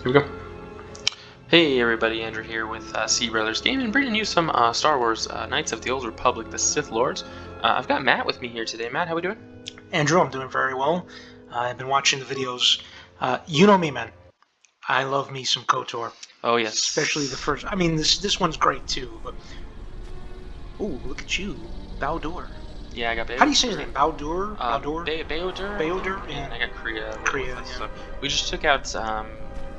Here we go. Hey everybody, Andrew here with C Brothers Gaming, bringing you some Star Wars Knights of the Old Republic, the Sith Lords. I've got Matt with me here today. Matt, how we doing? Andrew, I'm doing very well. I've been watching the videos. You know me, man. I love me some Kotor, Oh yes. especially the first. I mean, this one's great too. But ooh, look at you, Bao-Dur. Yeah, I got How do you say his name? Bao-Dur? Bao-Dur? Bao-Dur. Bao-Dur? Yeah. And I got Kriya. Kriya, With us. yeah. So we just took out.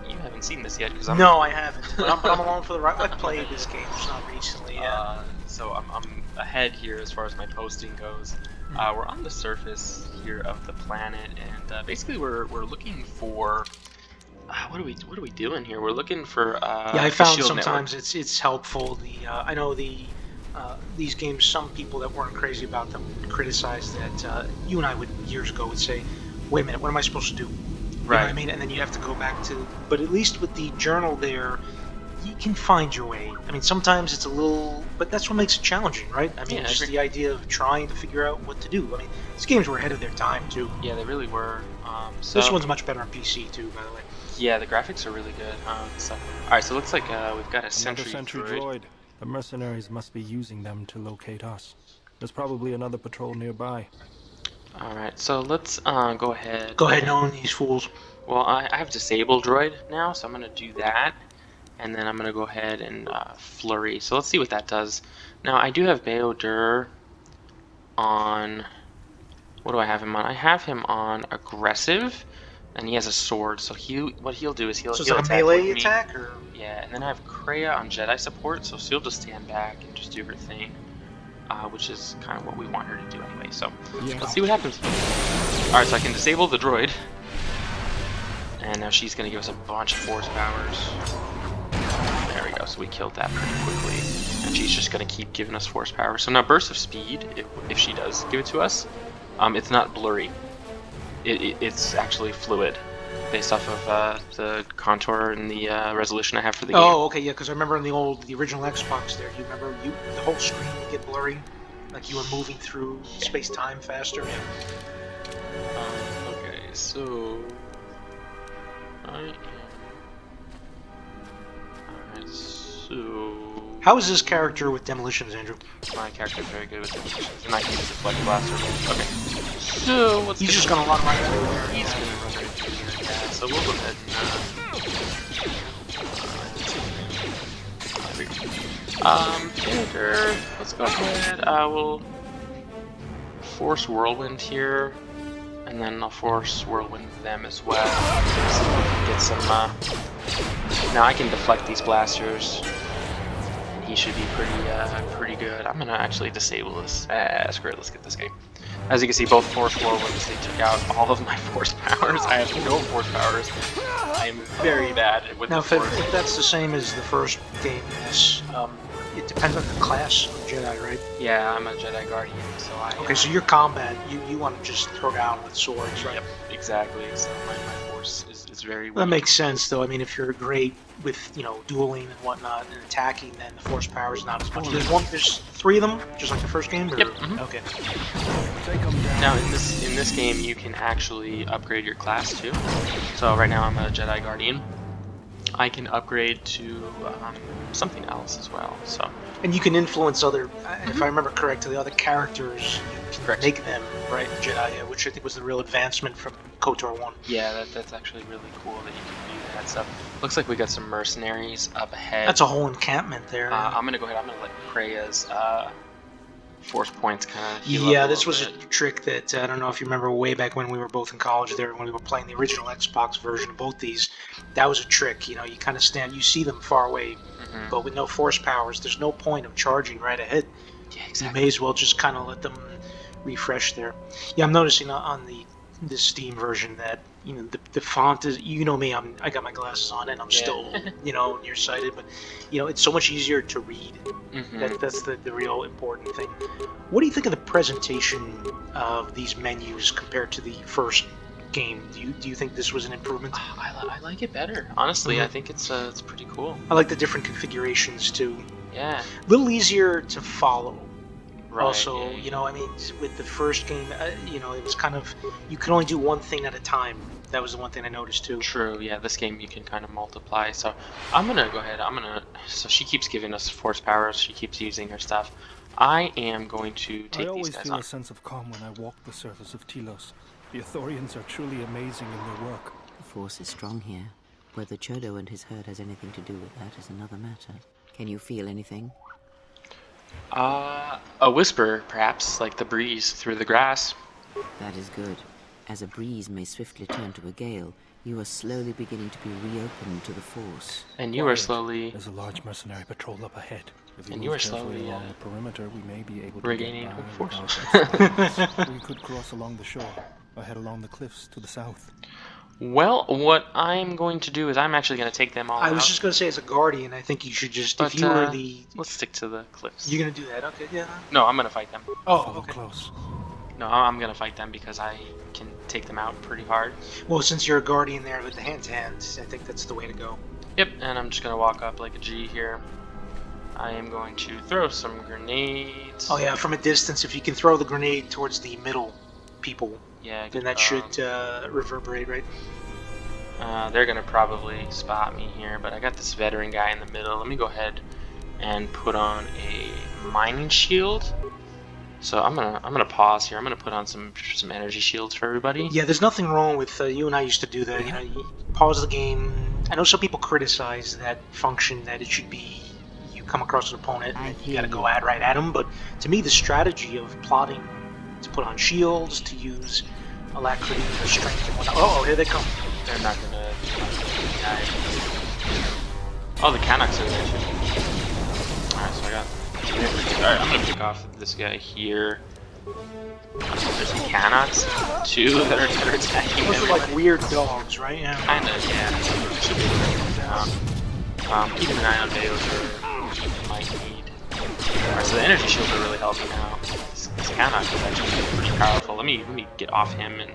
You haven't seen this yet because I'm. No, I haven't. But I'm along for the ride. I've played this game just not recently. Yeah. So I'm ahead here as far as my posting goes. We're on the surface here of the planet, and basically we're looking for. What are we doing here? We're looking for. Yeah, I found shield sometimes network. it's helpful. I know these games. Some people that weren't crazy about them criticized that. You and I would years ago would say, "Wait a minute, what am I supposed to do?" You know what I mean? And then you have to go back to. But at least with the journal there, you can find your way. I mean, sometimes it's a little, but that's what makes it challenging, right? I mean, Yeah, I just agree. the idea of trying to figure out what to do. I mean, these games were ahead of their time too. Yeah, they really were. This one's much better on PC too, by the way. Yeah, the graphics are really good. All right, so it looks like we've got a Another sentry sentry droid. droid. The mercenaries must be using them to locate us. There's probably another patrol nearby. All right, so let's go ahead. Go ahead and own these fools. Well, I have disabled droid now, so I'm gonna do that, and then I'm gonna go ahead and flurry. So let's see what that does. Now I do have Bao-Dur on. What do I have him on? I have him on aggressive, and he has a sword. So what he'll do is he'll So it's he'll like a attack melee with me. attack, or Yeah, and then I have Kreia on Jedi support, so she'll just stand back and just do her thing, which is kind of what we want her to do anyway. So let's see what happens. All right, so I can disable the droid, and now she's gonna give us a bunch of force powers. There we go. So we killed that pretty quickly, and she's just gonna keep giving us force power. So now burst of speed, if she does give it to us, it's not blurry. It's actually fluid, based off of the contour and the resolution I have for the game. oh, okay, yeah, because I remember in the original Xbox there, you remember the whole screen would get blurry, like you were moving through space-time faster. Yeah. Okay, so I am. Alright, so How is this character with demolitions, Andrew? my character's very good with demolitions, and I can use deflect blaster. Okay, so what's He's just gonna run right through there. He's gonna run right through here. Yeah, so we'll go ahead and Theater, let's go ahead. We'll force whirlwind here, and then I'll force whirlwind them as well. See if we can get some. Now I can deflect these blasters. He should be pretty good. I'm gonna actually disable this. Screw it, let's get this game. As you can see, both force whirlwinds, they took out all of my force powers. I have no force powers. I am very bad with Now, the force. if that's the same as the first game, yes, it depends on the class of Jedi, right? Yeah, I'm a Jedi Guardian, so I. Okay, so your combat, you want to just throw down with swords, right? Yep, exactly. So my force is very weak. That makes sense, though. I mean, if you're great with, dueling and whatnot and attacking, then the force power is not as much. There's three of them, just like the first game. Or? Yep. Okay. Now in this game, you can actually upgrade your class too. So right now I'm a Jedi Guardian. I can upgrade to something else as well. So. And you can influence other, if I remember correctly, the other characters. You can Correct. make them right Jedi, which I think was the real advancement from KOTOR 1. Yeah, that's actually really cool that you can do that stuff. Looks like we got some mercenaries up ahead. That's a whole encampment there. I'm gonna go ahead. I'm gonna let Kreia's force points kind of heal up Yeah, a this little was bit. a trick that I don't know if you remember way back when we were both in college there, when we were playing the original Xbox version of both these. That was a trick, you kind of you see them far away, but with no force powers, there's no point of charging right ahead. Yeah, You exactly. may as well just kind of let them refresh there. Yeah, I'm noticing on the Steam version that the font is, me, I got my glasses on and I'm still nearsighted, but it's so much easier to read. That's the real important thing. What do you think of the presentation of these menus compared to the first game? Do you think this was an improvement? I like it better. Honestly, I think it's pretty cool. I like the different configurations too. Yeah. A little easier to follow. Right. Also, I mean, with the first game, it was kind of, you could only do one thing at a time. That was the one thing I noticed too. True, yeah, this game you can kind of multiply. So I'm gonna go ahead. So she keeps giving us force powers. She keeps using her stuff. I am going to take I these always guys feel on. a sense of calm when I walk the surface of Telos. The Ithorians are truly amazing in their work. The force is strong here. Whether Chodo and his herd has anything to do with that is another matter. Can you feel anything? A whisper, perhaps, like the breeze through the grass. That is good. As a breeze may swiftly turn to a gale, you are slowly beginning to be reopened to the force. And you are slowly There's a large mercenary patrol up ahead. If we And move you are carefully slowly, along the perimeter, we may be able to regaining get by force. without exposure. We could cross along the shore, or head along the cliffs to the south. Well, what I'm going to do is I'm actually going to take them all I was out. just going to say, as a guardian, I think you should just, But, if you were the... let's stick to the cliffs. You're going to do that, okay, yeah. No, I'm going to fight them. Oh, Follow okay. close. No, I'm going to fight them because I can take them out pretty hard. Well, since you're a guardian there with the hand-to-hand, I think that's the way to go. Yep, and I'm just going to walk up like a G here. I am going to throw some grenades. Oh yeah, from a distance, if you can throw the grenade towards the middle people, Yeah, then that should reverberate, right? they're going to probably spot me here, but I got this veteran guy in the middle. Let me go ahead and put on a mining shield. So I'm gonna pause here. I'm gonna put on some energy shields for everybody. Yeah, there's nothing wrong with you and I used to do that. You know, you pause the game. I know some people criticize that function, that it should be you come across an opponent and you gotta go right at them. But to me, the strategy of plotting to put on shields, to use alacrity or strength and whatnot. Oh, here they come. They're not gonna die. Oh, the Canucks are there too. Alright, so I got. Alright, I'm gonna pick off this guy here. There's some Canucks too that are attacking Those are everybody. like weird dogs, right? Yeah. Kinda, yeah. Should be able to take them down. Keeping an eye on Bao-Dur might need. Alright, so the energy shields are really helping out. This Canuck is actually pretty powerful. Let me get off him and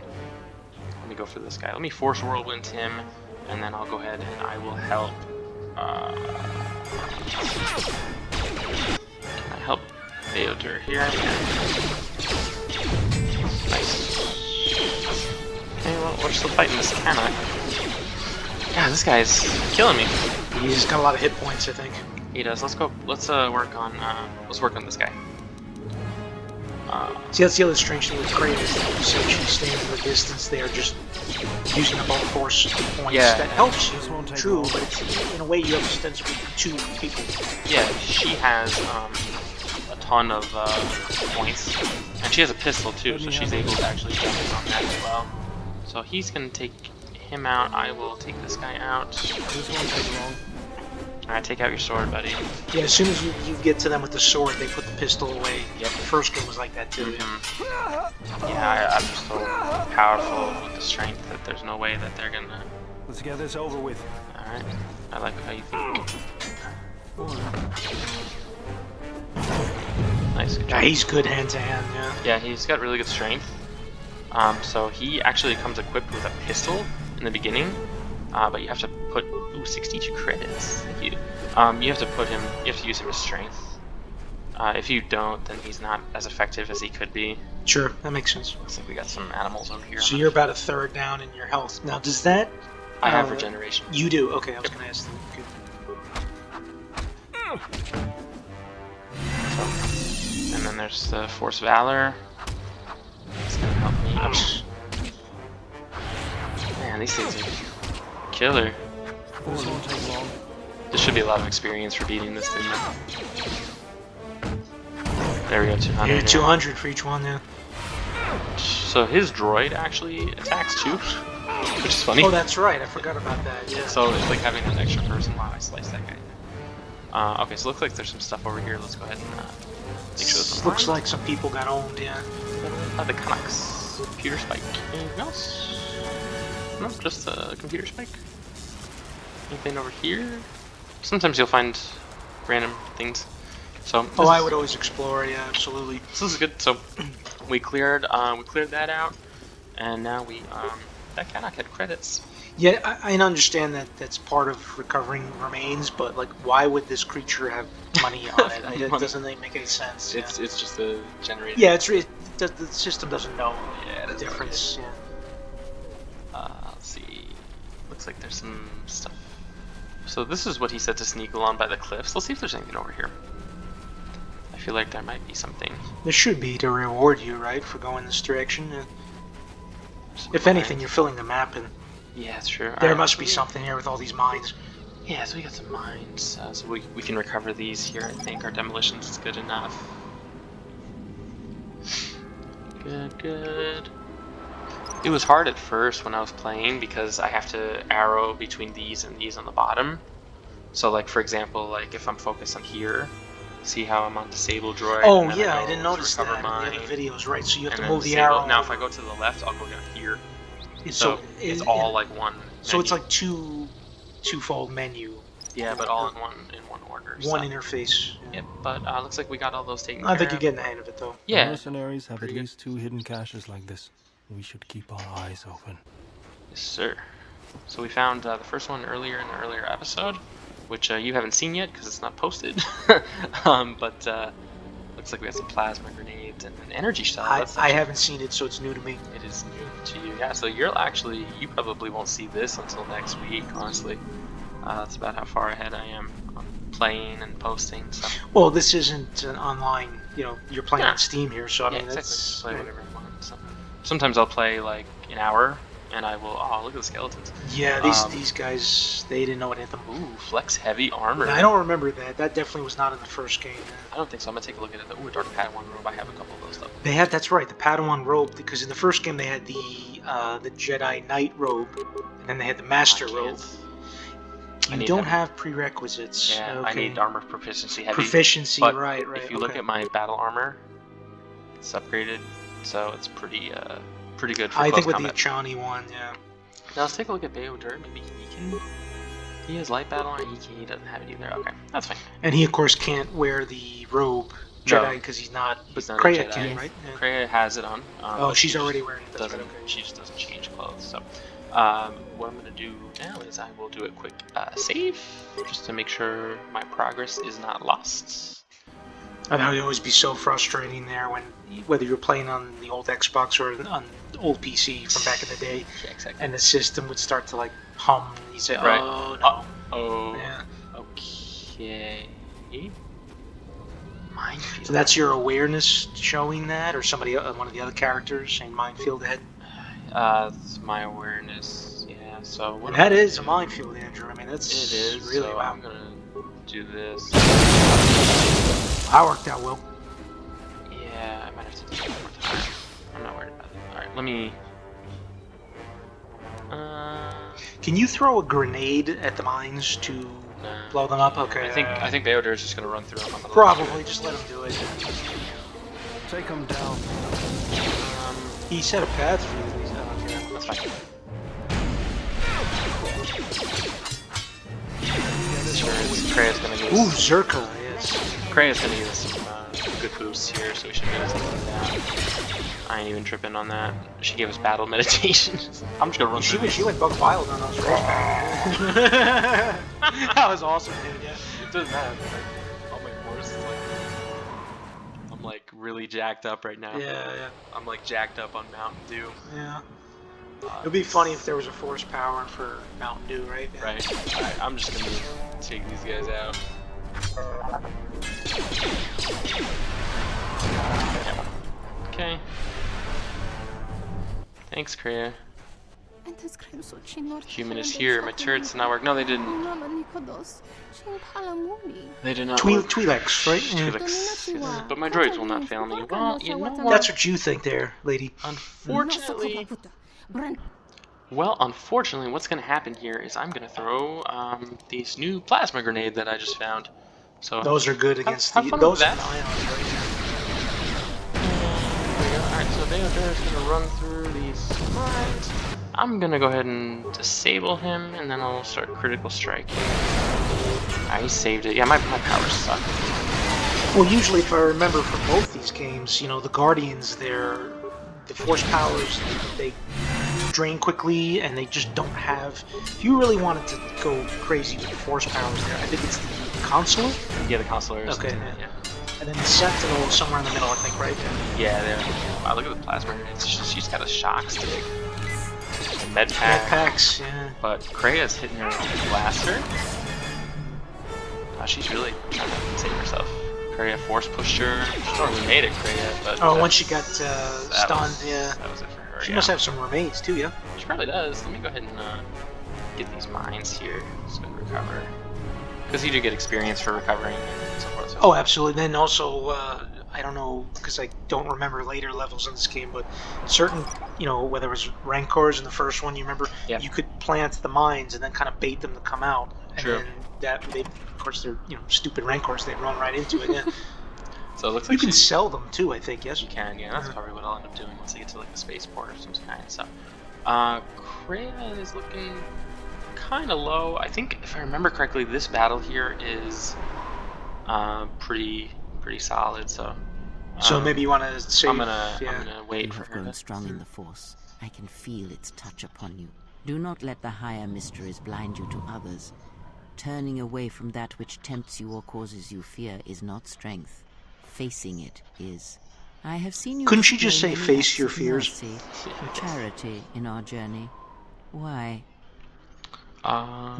let me go for this guy. Let me force whirlwind him, and then I'll go ahead and I will help. Can I help Bao-Dur here? Nice. Okay, well, we're still fighting this Canuck. Yeah, this guy's killing me. He's got a lot of hit points, I think. He does. Let's go. Let's work on this guy. See, that's the other strange thing with Kratos. So she's staying from a distance there, just using up all the force points. Yeah. That helps you, This won't take true, long. but it's, in a way you have ostensibly two people. Yeah, she has a ton of points, and she has a pistol too, so she's able to actually jump in on that as well. So he's gonna take him out. I will take this guy out. This won't take long. Alright, take out your sword, buddy. Yeah, as soon as you get to them with the sword, they put the pistol away. Yep. The first game was like that too. Yeah, I'm just so powerful with the strength that there's no way that they're gonna. Let's get this over with. Alright, I like how you think. Nice, good Yeah, job. he's good hand to hand. Yeah. Yeah, he's got really good strength. So he actually comes equipped with a pistol in the beginning, but you have to put 62 credits. Thank you. You have to use him as strength. If you don't, then he's not as effective as he could be. Sure, that makes sense. Looks like we got some animals over here. So you're about a third down in your health. Now, does that... I have regeneration. You do? Okay, I was going to ask them. Good. And then there's the Force Valor. It's gonna help me. Ouch. Man, these things are killer. This won't take long. This should be a lot of experience for beating this thing. There we go, 200. Yeah, 200 for each one, yeah. So his droid actually attacks too, which is funny. Oh, that's right. I forgot about that, yeah. So it's like having an extra person. Wow, I sliced that guy. Okay, so it looks like there's some stuff over here. Let's go ahead and make sure this Looks like some people got owned, yeah. the Canucks. Computer spike. Anything else? No, just a computer spike. Anything over here? Sometimes you'll find random things. So Oh, I would always explore, yeah, absolutely. this is good. So we cleared that out, and now that Canuck had credits. Yeah, I understand that that's part of recovering remains, but like, why would this creature have money on it? It doesn't make any sense. Yeah, It's just a generator. yeah the system doesn't know Yeah, the that's difference. Yeah. Let's looks like there's some stuff. So this is what he said to sneak along by the cliffs. Let's see if there's anything over here. I feel like there might be something. There should be to reward you, right, for going this direction. If anything, you're filling the map, and yeah, that's true. There must be something here with all these mines. Yeah, so we got some mines. So we can recover these here. I think our demolitions is good enough. Good, good. It was hard at first when I was playing because I have to arrow between these and these on the bottom. So like for example, like if I'm focused on here, see how I'm on disable droid. Oh yeah, I didn't notice that in the mine, other videos, right? So you have to then move the disable. arrow. Now if I go to the left, I'll go down here. So it's all like one. So menu. it's like twofold menu. Yeah, but all in one order. One interface. Yep, but looks like we got all those taken care I of. think you're getting the hang of it though. The Yeah. mercenaries have at least 2 hidden caches like this. We should keep our eyes open. Yes, sir. So we found the first one earlier in the earlier episode, which you haven't seen yet because it's not posted. But looks like we have some plasma grenades and an energy shell. I haven't seen it, so it's new to me. It is new to you, yeah. So you probably won't see this until next week, honestly. That's about how far ahead I am on playing and posting. So. Well, this isn't an online. You know, you're playing on Steam here, so I mean, exactly. that's Play whatever I want. So. Sometimes I'll play like an hour, and I will. Oh, look at the skeletons. Yeah, these guys, they didn't know what hit them. Ooh, flex heavy armor. I don't remember that. That definitely was not in the first game. I don't think so. I'm gonna take a look at it. Ooh, Dark Padawan robe. I have a couple of those though. They had, that's right, the Padawan robe, because in the first game they had the Jedi Knight robe, and then they had the Master robe. You don't have prerequisites. Yeah, okay. I need armor proficiency heavy. Proficiency, but right. If you look at my battle armor, it's upgraded, so it's pretty good for I close think with combat. the Chani one, yeah. Now let's take a look at Bao-Dur. Maybe he can. He has light battle armor. He doesn't have it either. Okay, that's fine. And he, of course, can't wear the robe Jedi because he's not. He's not Kreia a Jedi. can, right? Yeah. Kreia has it on. Oh, she's already wearing it. That's right, okay. She just doesn't change clothes. So, what I'm gonna do now is I will do a quick save just to make sure my progress is not lost. I know it would always be so frustrating there when, whether you're playing on the old Xbox or on the old PC from back in the day, Yeah, exactly. and the system would start to like hum, and you say, Right. "Oh no." Oh. Yeah. Okay. Minefield. So that's your awareness showing that, or somebody, one of the other characters saying minefield ahead? It's my awareness. Yeah. So what? That is a minefield, Andrew. I mean, that's It is. really so wow. I'm gonna do this. That worked out well. Yeah, I might have to do it one more time. I'm not worried about it. All right, let me. Can you throw a grenade at the mines to blow them up? Okay. I think Bao-Dur is just gonna run through them. Probably just let him do it. Take them down. He set a path for you. Okay. That's fine. Sure, Kreia's gonna give Ooh, us. Zerka, yes. Kreia's gonna give us some good boosts here, so we should be able to take them down. I ain't even tripping on that. She gave us battle meditation. I'm just gonna run through. She went bug wild on those first. That was awesome, dude. Yeah. It doesn't matter. All my horse is like. I'm like really jacked up right now. Yeah. I'm like jacked up on Mountain Dew. Yeah. It'd be funny if there was a force power for Mountain Dew, right? Yeah. Right. Alright, I'm just gonna take these guys out. Okay. Thanks, Kreia. Human is here. My turrets did not work. No, they didn't. They did not work. Twi'leks, right? Yeah. Twi'leks. Yes, but my droids will not fail me. Well, you know what? That's what you think there, lady. Unfortunately... Well, unfortunately, what's going to happen here is I'm going to throw this new plasma grenade that I just found. So Those are good against have the. fun Those with are that. ions, right? Alright, so Bao-Dur is going to run through these mines. I'm going to go ahead and disable him, and then I'll start critical striking. I saved it. Yeah, my powers suck. Well, usually, if I remember from both these games, you know, the Guardians, the force powers, they drain quickly, and they just don't have. If you really wanted to go crazy with the force powers there, I think it's the Consular? Yeah, the Consular. Okay, Yeah. And then the Sentinel is somewhere in the middle, I think, right? Yeah, there. Wow, look at the plasma grenades. She's got a shock stick. med pack. Med packs, yeah. But Krea's hitting her with a blaster. She's really trying to save herself. Krea force pushed her. She totally made it, Krea, but... Oh, once she got stunned, yeah. That was it for her, She must have some remains, too, yeah? She probably does. Let me go ahead and get these mines here. Just gonna recover. Because you do get experience for recovering and so forth. Oh, absolutely. Then also, I don't know, because I don't remember later levels in this game, but certain, whether it was Rancors in the first one, you remember, you could plant the mines and then kind of bait them to come out. And True. then of course, they're, stupid Rancors, they'd run right into it, yeah. So it looks like you can sell them, too, I think, yes? You can, yeah. That's probably what I'll end up doing once I get to, like, the spaceport of some kind. So, Krea is looking kind of low. I think, if I remember correctly, this battle here is pretty solid. So maybe you want to save. I'm gonna wait for her. You have her. grown strong in the Force. I can feel its touch upon you. Do not let the higher mysteries blind you to others. Turning away from that which tempts you or causes you fear is not strength. Facing it is. I have seen you. Couldn't she just say face your fears? Mercy, charity in our journey. Why?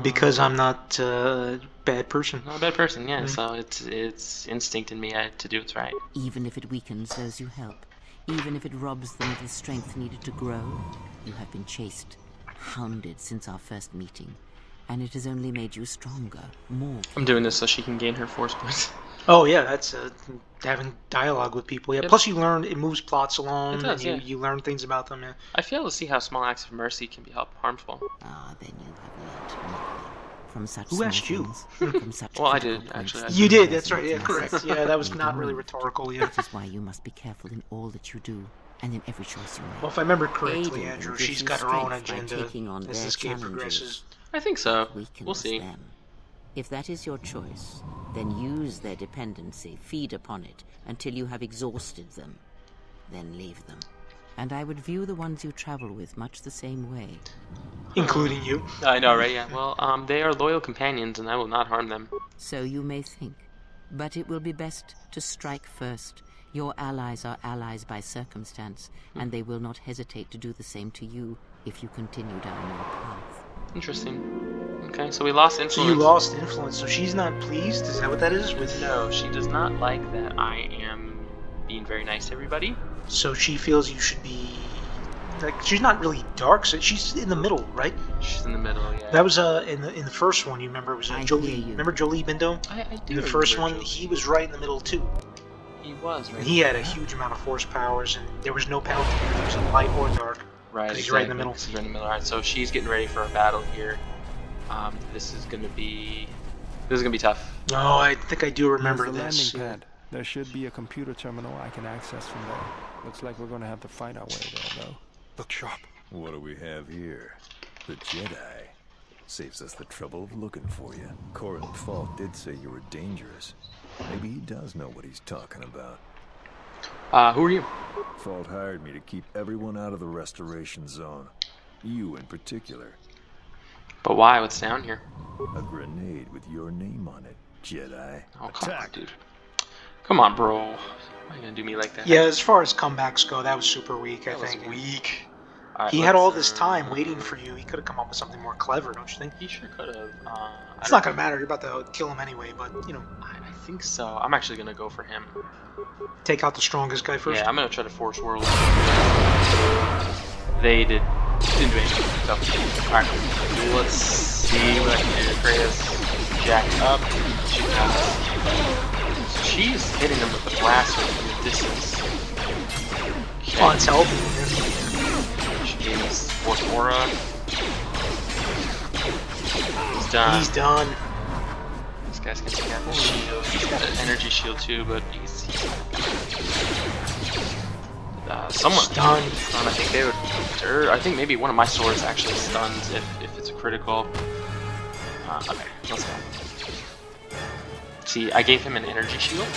Because I'm not a bad person. Not a bad person, yeah. So it's instinct in me to do what's right. Even if it weakens those you help, even if it robs them of the strength needed to grow, you have been chased, hounded since our first meeting, and it has only made you stronger, more. I'm doing this so she can gain her force points. Oh yeah, that's having dialogue with people. Yeah. Yep. Plus, you learn it moves plots along. It does, and you learn things about them. Yeah. I fail to see how small acts of mercy can be harmful. Ah, then you have learned nothing from such. Who asked you? From such well, I did actually. You did. That's right. Yeah, correct. Yeah, that was not really rhetorical. Yeah. That is why you must be careful in all that you do and in every choice you make. Well, if I remember correctly, Andrew, she's got her own agenda as this game progresses. I think so. We'll see. Them. If that is your choice, then use their dependency, feed upon it, until you have exhausted them. Then leave them. And I would view the ones you travel with much the same way. Including you. I know, right? Yeah. Well, they are loyal companions, and I will not harm them. So you may think. But it will be best to strike first. Your allies are allies by circumstance, and they will not hesitate to do the same to you if you continue down your path. Interesting. Okay, so we lost influence. So you lost influence, so she's not pleased? Is that what that is? No, she does not like that I am being very nice to everybody. So she feels you should be... Like, she's not really dark, so she's in the middle, right? She's in the middle, yeah. That was in the first one, you remember, it was Jolie. Remember Jolie Bindo? I do. In the first one, he was right in the middle, too. He was, right? And he had a huge amount of force powers, and there was no penalty if he was in light or dark. Right, he's right in the middle. He's right in the middle. Alright, so she's getting ready for a battle here. This is gonna be tough. Oh, I think I do remember this. The landing pad. There should be a computer terminal I can access from there. Looks like we're gonna have to fight our way there, though. Look sharp. What do we have here? The Jedi. Saves us the trouble of looking for you. Corin Falk did say you were dangerous. Maybe he does know what he's talking about. Who are you? Fault hired me to keep everyone out of the restoration zone. You in particular. But why? What's down here? A grenade with your name on it, Jedi. Oh, come on, dude. Come on, bro. Why are you gonna do me like that? Yeah, as far as comebacks go, that was super weak, I think. That was weak. Right, he had all this time waiting for you. He could have come up with something more clever, don't you think? He sure could have. It's not gonna matter. You're about to kill him anyway, but, I think so. I'm actually gonna go for him. Take out the strongest guy first? Yeah, I'm gonna try to force whirl. They didn't do anything. So, alright. Let's see what I can do. Krea's jacked up. She's hitting him with the blaster from the distance. Okay. Oh, it's helping. She gains force aura. He's done. He's done. This guy's gonna take out the shield. He's got an energy shield too, but he's somewhat stunned. I think they would. I think maybe one of my swords actually stuns if it's a critical. Okay, let's go. See, I gave him an energy shield.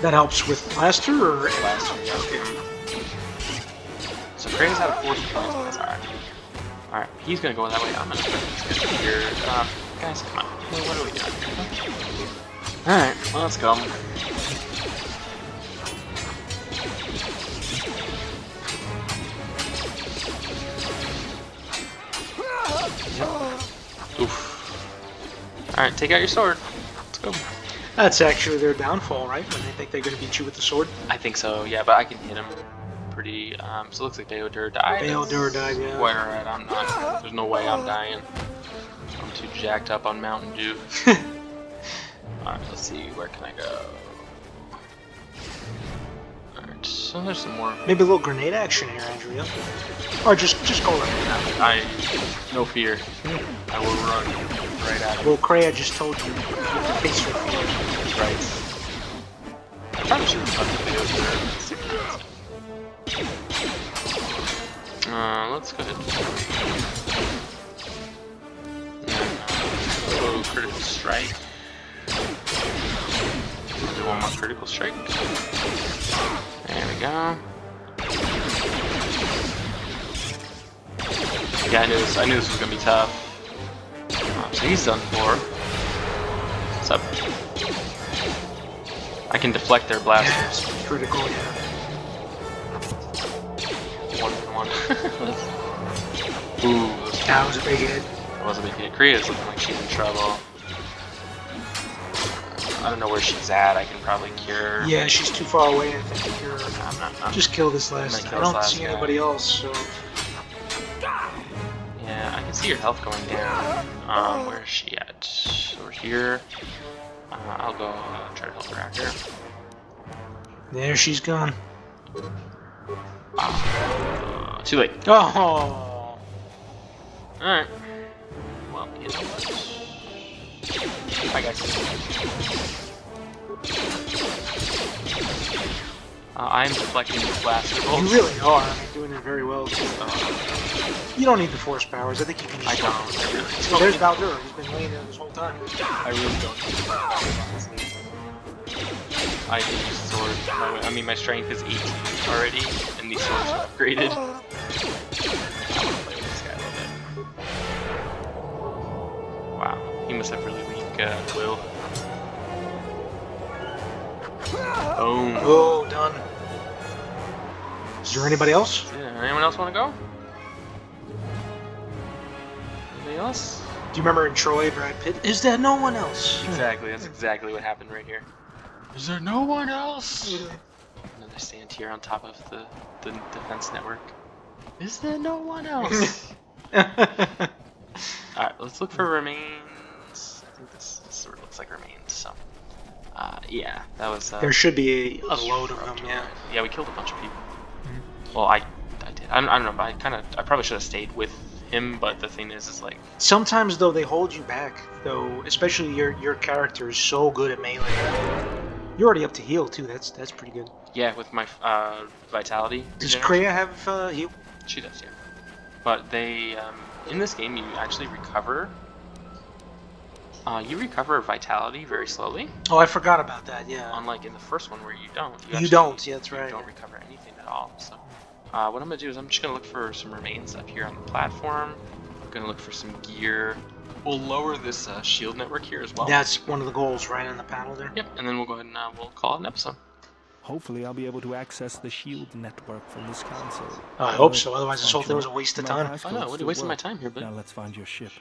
That helps with blaster or blaster? Yeah. Okay. So Krea's out of force points, but that's alright. Alright, he's gonna go that way. I'm gonna put this guy here. Guys, come on. What are we doing? Alright, well, let's go. Oof. Alright, take out your sword. Let's go. That's actually their downfall, right? When they think they're going to beat you with the sword. I think so, yeah, but I can hit him pretty. So it looks like Bao-Dur died. Bao-Dur died, yeah. Quite alright, I'm not. There's no way I'm dying. I'm too jacked up on Mountain Dew. Alright, let's see, where can I go? Alright, so there's some more. Maybe a little grenade action here, Andrea. Or just go right No fear. I will run right at it. Well, Kreia just told you to face your fear. Right. I probably should have fucked the video. Let's go ahead. Oh, critical strike. Do one more critical strike. There we go. Yeah, I knew this was gonna be tough. So he's done for. What's up? I can deflect their blasters. Yeah, critical, yeah. 1-1. Ooh, That was a big hit. that was a big hit. Kreia's looking like she's in trouble. I don't know where she's at. I can probably cure her. Yeah, she's too far away. I think to cure her. I'm Just kill this last. kill I this don't last see guy. anybody else, so. Yeah, I can see your health going down. Where is she at? Over here. I'll go try to help her out here. There she's gone. Too late. Oh! Alright. Well, you know what? Hi guys. I'm deflecting the blaster bolts. You really are. I mean, doing it very well. You don't need the force powers. I think you can just. I don't. I really Oh, there's Bao-Dur. He's been laying there this whole time. I really don't need the powers, honestly. I can use sword. I mean, my strength is 18 already, and these swords are upgraded. I'll play with this guy a little bit. Wow, he must have really weak will. Boom. Oh, done. Is there anybody else? Yeah, anyone else want to go? Anybody else? Do you remember in Troy, Brad Pitt? Is there no one else? Exactly, that's exactly what happened right here. Is there no one else? And then I stand here on top of the defense network. Is there no one else? Alright, let's look for remains. I think this sort of looks like remains, so. Yeah, that was. There should be a load of them, yeah. Yeah, we killed a bunch of people. Well, I did. I don't know, but I probably should have stayed with him, but the thing is like. Sometimes, though, they hold you back, though, especially your character is so good at melee. You're already up to heal, too. That's pretty good. Yeah, with my vitality. Does Kreia have heal? She does, yeah. But they, in this game, you actually recover. You recover vitality very slowly. Oh, I forgot about that. Yeah. Unlike in the first one where you don't. You don't. Yeah, that's right. You don't recover anything at all. So, what I'm gonna do is I'm just gonna look for some remains up here on the platform. I'm gonna look for some gear. We'll lower this shield network here as well. That's one of the goals, right on the panel there. Yep. And then we'll go ahead and we'll call it an episode. Hopefully I'll be able to access the shield network from this console. I hope so. Otherwise, this whole thing was a waste of time. Oh no, what are you wasting my time here, but. Now let's find your ship.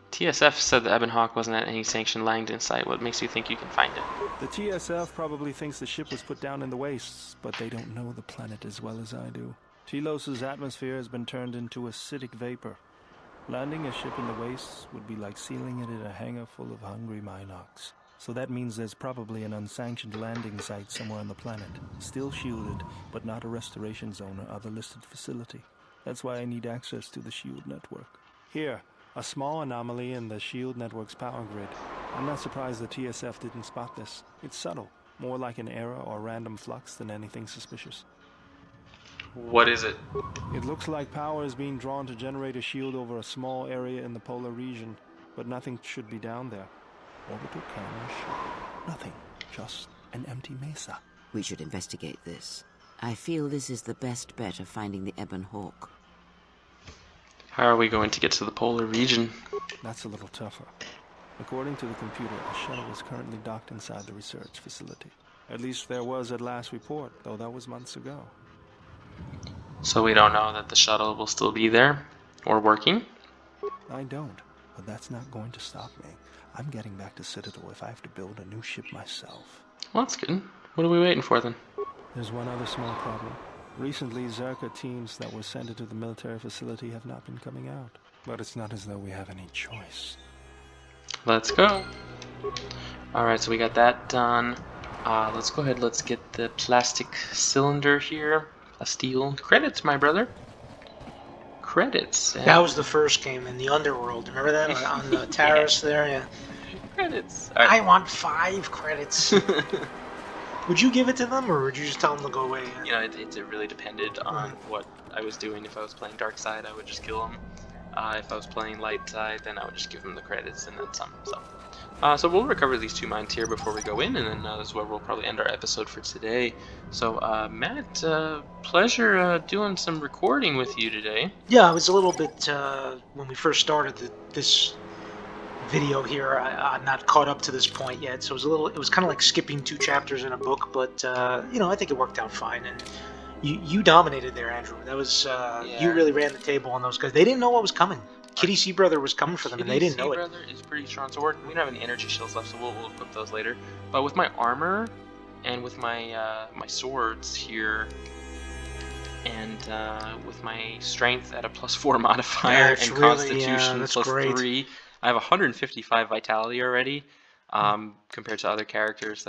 TSF said the Ebon Hawk wasn't at any sanctioned land in sight. What makes you think you can find it? The TSF probably thinks the ship was put down in the wastes, but they don't know the planet as well as I do. Telos' atmosphere has been turned into acidic vapor. Landing a ship in the wastes would be like sealing it in a hangar full of hungry Minocs. So that means there's probably an unsanctioned landing site somewhere on the planet, still shielded, but not a restoration zone or other listed facility. That's why I need access to the shield network. Here, a small anomaly in the shield network's power grid. I'm not surprised the TSF didn't spot this. It's subtle, more like an error or random flux than anything suspicious. What is it? It looks like power is being drawn to generate a shield over a small area in the polar region, but nothing should be down there. Orbital cameras show nothing, just an empty mesa. We should investigate this. I feel this is the best bet of finding the Ebon Hawk. How are we going to get to the polar region? That's a little tougher. According to the computer, a shuttle is currently docked inside the research facility. At least there was at last report, though that was months ago. So we don't know that the shuttle will still be there or working. I don't, but that's not going to stop me. I'm getting back to Citadel if I have to build a new ship myself. Well, that's good. What are we waiting for then? There's one other small problem. Recently, Zerka teams that were sent into the military facility have not been coming out. But it's not as though we have any choice. Let's go. Alright, so we got that done. Let's go ahead, let's get the plastic cylinder here. Steel. Credits, my brother. Credits. That was the first game in the Underworld. Remember that? On the terrace there? Yeah. Credits. I want 5 credits. Would you give it to them, or would you just tell them to go away? You know, it really depended on what I was doing. If I was playing Dark Side, I would just kill them. If I was playing Light Side, then I would just give them the credits and then some. So we'll recover these 2 mines here before we go in, and then that's where we'll probably end our episode for today. So, Matt, pleasure doing some recording with you today. Yeah, I was a little bit, when we first started this video here, I'm not caught up to this point yet, so it was kind of like skipping 2 chapters in a book, but, you know, I think it worked out fine, and you dominated there, Andrew. That was, you really ran the table on those guys. They didn't know what was coming. Kitty Sea Brother was coming for them, and they didn't know it. Kitty Sea Brother is pretty strong, so we don't have any energy shields left, so we'll equip those later. But with my armor, and with my my swords here, and with my strength at a +4 modifier, and Constitution +3, I have 155 vitality already. Compared to other characters,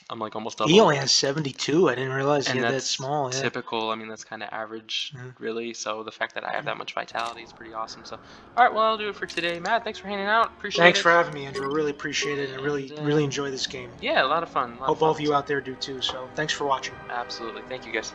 I'm like almost double. He only has 72. I didn't realize he had that small. Yeah. Typical. I mean, that's kind of average, really. So the fact that I have that much vitality is pretty awesome. So, all right, well, I'll do it for today. Matt, thanks for hanging out. Appreciate it. Thanks for having me, Andrew. Really appreciate it, and really enjoy this game. Yeah, a lot of fun. Hope all of you out there do too. So, thanks for watching. Absolutely. Thank you, guys.